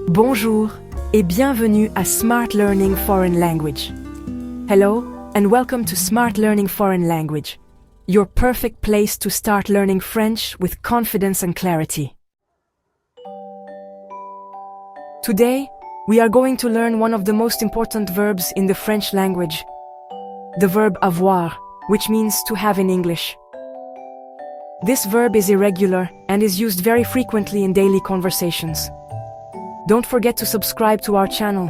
Bonjour et bienvenue à Smart Learning Foreign Language. Hello and welcome to Smart Learning Foreign Language, your perfect place to start learning French with confidence and clarity. Today, we are going to learn one of the most important verbs in the French language, the verb avoir, which means to have in English. This verb is irregular and is used very frequently in daily conversations. Don't forget to subscribe to our channel,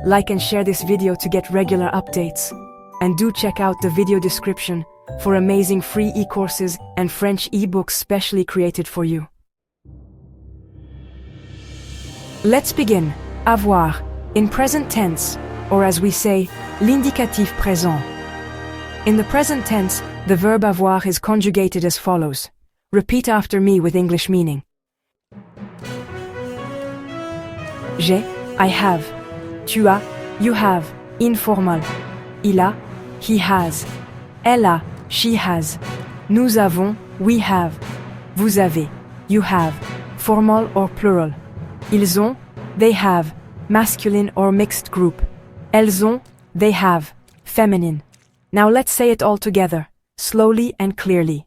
like and share this video to get regular updates, and do check out the video description for amazing free e-courses and French e-books specially created for you. Let's begin. Avoir, in present tense, or as we say, l'indicatif présent. In the present tense, the verb avoir is conjugated as follows. Repeat after me with English meaning. J'ai, I have. Tu as, you have, informal. Il a, he has. Elle a, she has. Nous avons, we have. Vous avez, you have, formal or plural. Ils ont, they have, masculine or mixed group. Elles ont, they have, feminine. Now let's say it all together, slowly and clearly.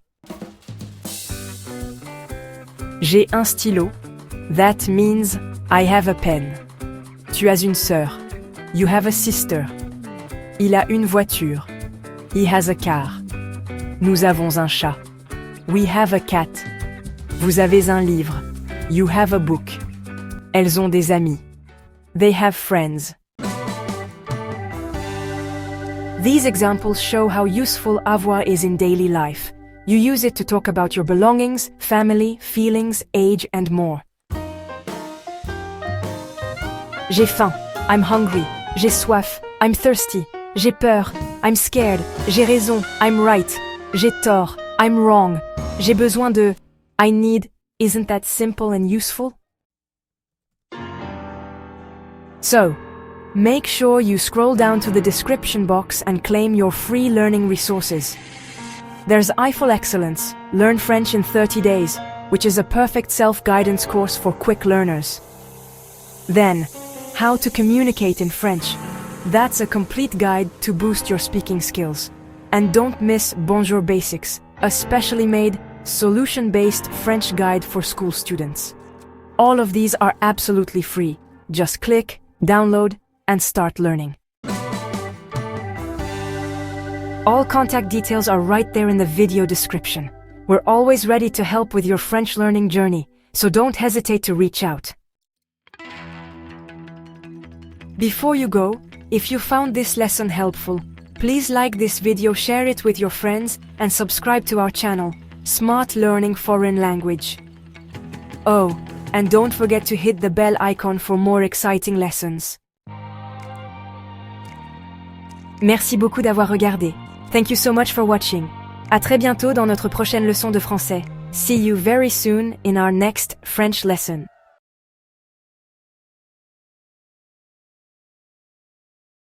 J'ai un stylo. That means I have a pen. Tu as une sœur. You have a sister. Il a une voiture. He has a car. Nous avons un chat. We have a cat. Vous avez un livre. You have a book. Elles ont des amis. They have friends. These examples show how useful avoir is in daily life. You use it to talk about your belongings, family, feelings, age, and more. J'ai faim. I'm hungry. J'ai soif. I'm thirsty. J'ai peur. I'm scared. J'ai raison. I'm right. J'ai tort. I'm wrong. J'ai besoin de. I need. Isn't that simple and useful? So, make sure you scroll down to the description box and claim your free learning resources. There's Eiffel Excellence, Learn French in 30 Days, which is a perfect self-guidance course for quick learners. Then, How to Communicate in French. That's a complete guide to boost your speaking skills. And don't miss BONJOUR Basics, a specially made, solution-based French guide for school students. All of these are absolutely free. Just click, download, and start learning. All contact details are right there in the video description. We're always ready to help with your French learning journey, so don't hesitate to reach out. Before you go, if you found this lesson helpful, please like this video, share it with your friends, and subscribe to our channel, Smart Learning Foreign Language. Oh, and don't forget to hit the bell icon for more exciting lessons. Merci beaucoup d'avoir regardé. Thank you so much for watching. À très bientôt dans notre prochaine leçon de français. See you very soon in our next French lesson.